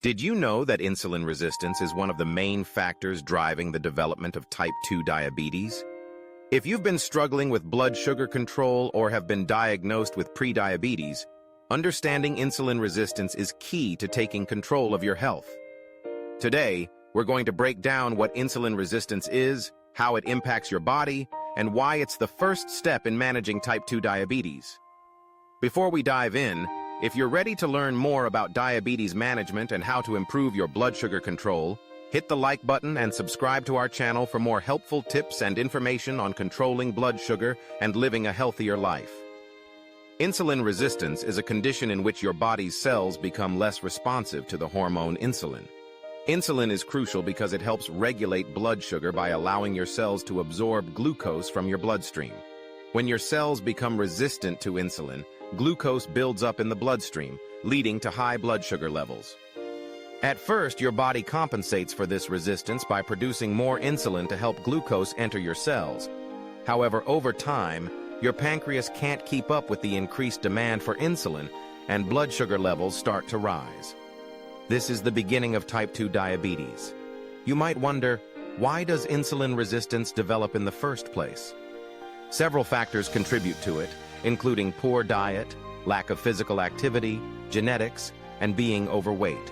Did you know that insulin resistance is one of the main factors driving the development of type 2 diabetes? If you've been struggling with blood sugar control or have been diagnosed with prediabetes, understanding insulin resistance is key to taking control of your health. Today, we're going to break down what insulin resistance is, how it impacts your body, and why it's the first step in managing type 2 diabetes. Before we dive in, if you're ready to learn more about diabetes management and how to improve your blood sugar control, hit the like button and subscribe to our channel for more helpful tips and information on controlling blood sugar and living a healthier life. Insulin resistance is a condition in which your body's cells become less responsive to the hormone insulin. Insulin is crucial because it helps regulate blood sugar by allowing your cells to absorb glucose from your bloodstream. When your cells become resistant to insulin, glucose builds up in the bloodstream, leading to high blood sugar levels. At first, your body compensates for this resistance by producing more insulin to help glucose enter your cells. However, over time, your pancreas can't keep up with the increased demand for insulin, and blood sugar levels start to rise. This is the beginning of type 2 diabetes. You might wonder, why does insulin resistance develop in the first place? Several factors contribute to it, including poor diet, lack of physical activity, genetics, and being overweight.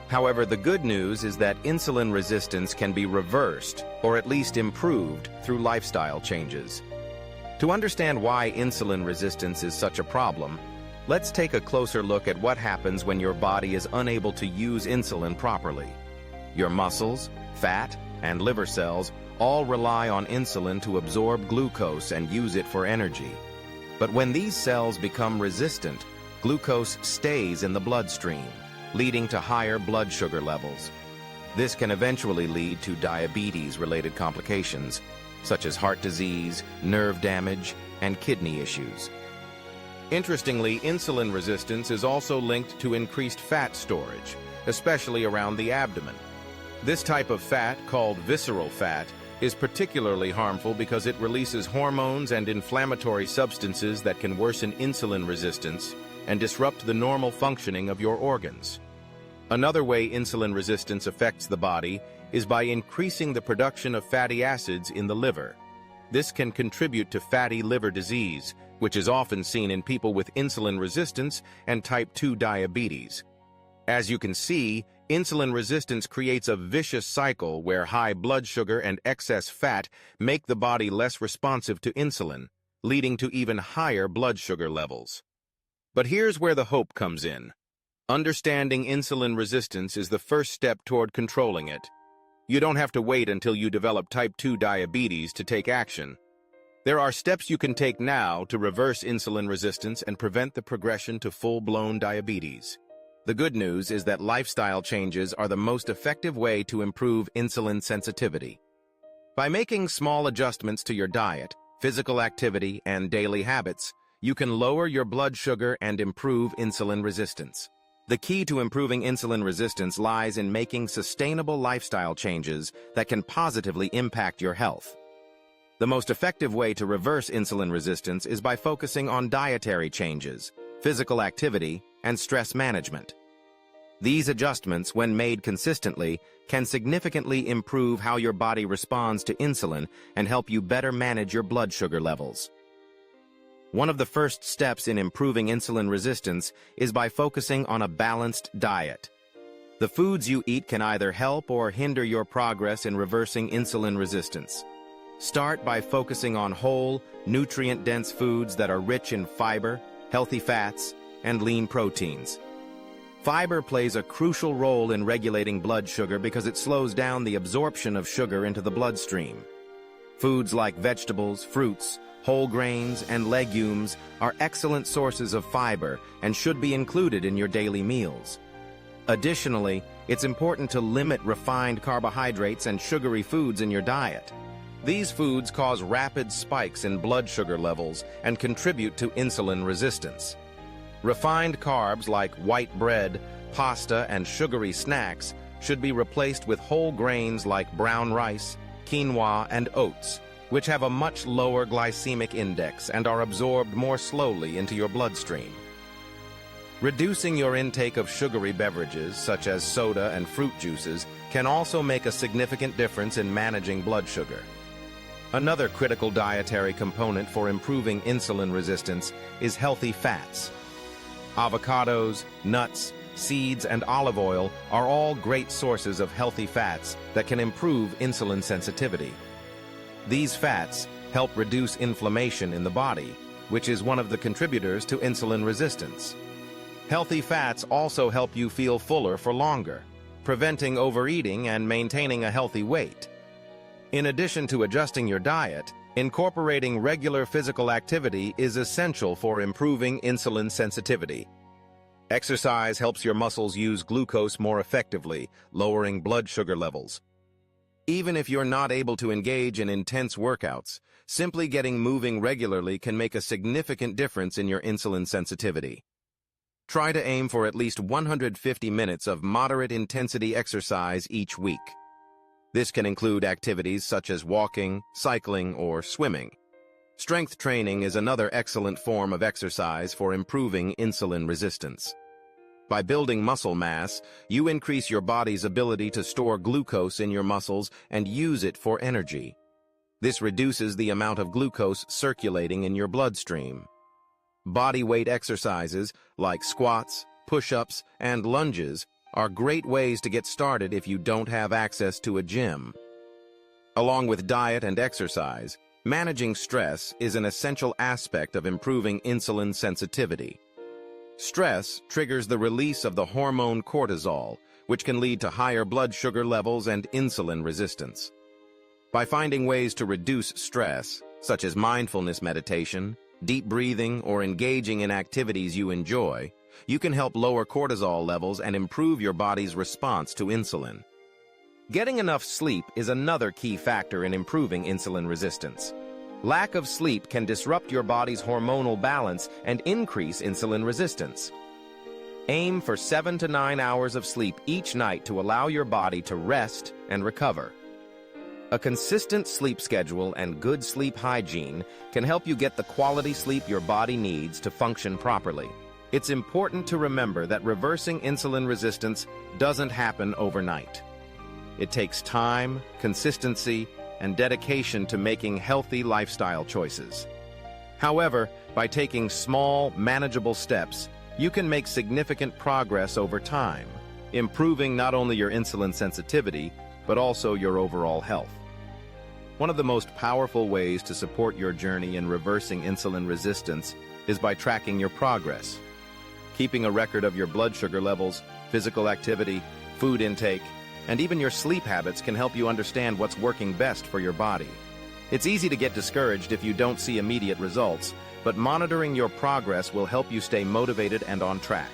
However, the good news is that insulin resistance can be reversed, or at least improved, through lifestyle changes. To understand why insulin resistance is such a problem, let's take a closer look at what happens when your body is unable to use insulin properly. Your muscles, fat, and liver cells all rely on insulin to absorb glucose and use it for energy. But when these cells become resistant, glucose stays in the bloodstream, leading to higher blood sugar levels. This can eventually lead to diabetes-related complications, such as heart disease, nerve damage, and kidney issues. Interestingly, insulin resistance is also linked to increased fat storage, especially around the abdomen. This type of fat, called visceral fat, is particularly harmful because it releases hormones and inflammatory substances that can worsen insulin resistance and disrupt the normal functioning of your organs. Another way insulin resistance affects the body is by increasing the production of fatty acids in the liver. This can contribute to fatty liver disease, which is often seen in people with insulin resistance and type 2 diabetes. As you can see, insulin resistance creates a vicious cycle where high blood sugar and excess fat make the body less responsive to insulin, leading to even higher blood sugar levels. But here's where the hope comes in. Understanding insulin resistance is the first step toward controlling it. You don't have to wait until you develop type 2 diabetes to take action. There are steps you can take now to reverse insulin resistance and prevent the progression to full-blown diabetes. The good news is that lifestyle changes are the most effective way to improve insulin sensitivity. By making small adjustments to your diet, physical activity, and daily habits, you can lower your blood sugar and improve insulin resistance. The key to improving insulin resistance lies in making sustainable lifestyle changes that can positively impact your health. The most effective way to reverse insulin resistance is by focusing on dietary changes, physical activity, and stress management. These adjustments, when made consistently, can significantly improve how your body responds to insulin and help you better manage your blood sugar levels. One of the first steps in improving insulin resistance is by focusing on a balanced diet. The foods you eat can either help or hinder your progress in reversing insulin resistance. Start by focusing on whole, nutrient-dense foods that are rich in fiber, healthy fats, and lean proteins. Fiber plays a crucial role in regulating blood sugar because it slows down the absorption of sugar into the bloodstream. Foods like vegetables, fruits, whole grains, and legumes are excellent sources of fiber and should be included in your daily meals. Additionally, it's important to limit refined carbohydrates and sugary foods in your diet. These foods cause rapid spikes in blood sugar levels and contribute to insulin resistance. Refined carbs like white bread, pasta, and sugary snacks should be replaced with whole grains like brown rice, quinoa, and oats, which have a much lower glycemic index and are absorbed more slowly into your bloodstream. Reducing your intake of sugary beverages, such as soda and fruit juices, can also make a significant difference in managing blood sugar. Another critical dietary component for improving insulin resistance is healthy fats. Avocados, nuts, seeds, and olive oil are all great sources of healthy fats that can improve insulin sensitivity. These fats help reduce inflammation in the body, which is one of the contributors to insulin resistance. Healthy fats also help you feel fuller for longer, preventing overeating and maintaining a healthy weight. In addition to adjusting your diet, incorporating regular physical activity is essential for improving insulin sensitivity. Exercise helps your muscles use glucose more effectively, lowering blood sugar levels. Even if you're not able to engage in intense workouts, simply getting moving regularly can make a significant difference in your insulin sensitivity. Try to aim for at least 150 minutes of moderate intensity exercise each week. This can include activities such as walking, cycling, or swimming. Strength training is another excellent form of exercise for improving insulin resistance. By building muscle mass, you increase your body's ability to store glucose in your muscles and use it for energy. This reduces the amount of glucose circulating in your bloodstream. Body weight exercises like squats, push-ups, and lunges are great ways to get started if you don't have access to a gym. Along with diet and exercise, managing stress is an essential aspect of improving insulin sensitivity. Stress triggers the release of the hormone cortisol, which can lead to higher blood sugar levels and insulin resistance. By finding ways to reduce stress, such as mindfulness meditation, deep breathing, or engaging in activities you enjoy, you can help lower cortisol levels and improve your body's response to insulin. Getting enough sleep is another key factor in improving insulin resistance. Lack of sleep can disrupt your body's hormonal balance and increase insulin resistance. Aim for 7 to 9 hours of sleep each night to allow your body to rest and recover. A consistent sleep schedule and good sleep hygiene can help you get the quality sleep your body needs to function properly. It's important to remember that reversing insulin resistance doesn't happen overnight. It takes time, consistency, and dedication to making healthy lifestyle choices. However, by taking small, manageable steps, you can make significant progress over time, improving not only your insulin sensitivity, but also your overall health. One of the most powerful ways to support your journey in reversing insulin resistance is by tracking your progress. Keeping a record of your blood sugar levels, physical activity, food intake, and even your sleep habits can help you understand what's working best for your body. It's easy to get discouraged if you don't see immediate results, but monitoring your progress will help you stay motivated and on track.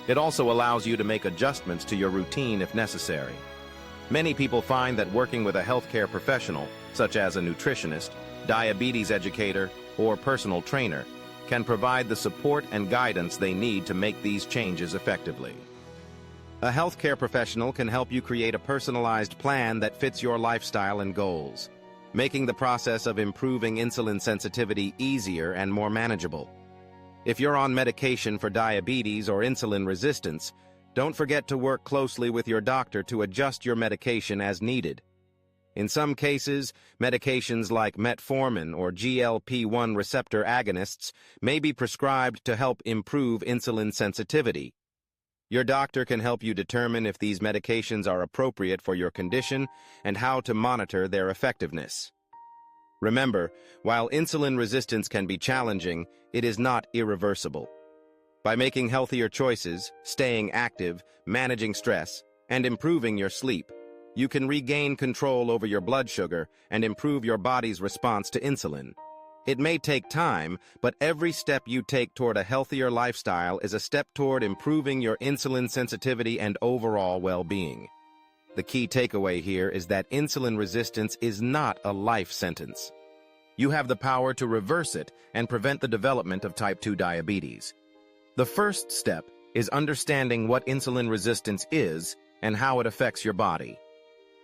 It also allows you to make adjustments to your routine if necessary. Many people find that working with a healthcare professional, such as a nutritionist, diabetes educator, or personal trainer, can provide the support and guidance they need to make these changes effectively. A healthcare professional can help you create a personalized plan that fits your lifestyle and goals, making the process of improving insulin sensitivity easier and more manageable. If you're on medication for diabetes or insulin resistance, don't forget to work closely with your doctor to adjust your medication as needed. In some cases, medications like metformin or GLP-1 receptor agonists may be prescribed to help improve insulin sensitivity. Your doctor can help you determine if these medications are appropriate for your condition and how to monitor their effectiveness. Remember, while insulin resistance can be challenging, it is not irreversible. By making healthier choices, staying active, managing stress, and improving your sleep, you can regain control over your blood sugar and improve your body's response to insulin. It may take time, but every step you take toward a healthier lifestyle is a step toward improving your insulin sensitivity and overall well-being. The key takeaway here is that insulin resistance is not a life sentence. You have the power to reverse it and prevent the development of type 2 diabetes. The first step is understanding what insulin resistance is and how it affects your body.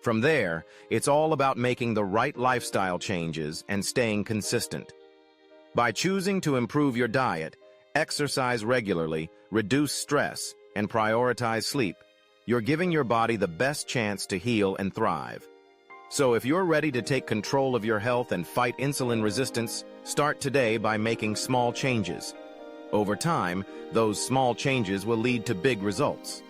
From there, it's all about making the right lifestyle changes and staying consistent. By choosing to improve your diet, Exercise regularly, reduce stress, and prioritize sleep. You're giving your body the best chance to heal and thrive. So if you're ready to take control of your health and fight insulin resistance, start today by making small changes. Over time, those small changes will lead to big results.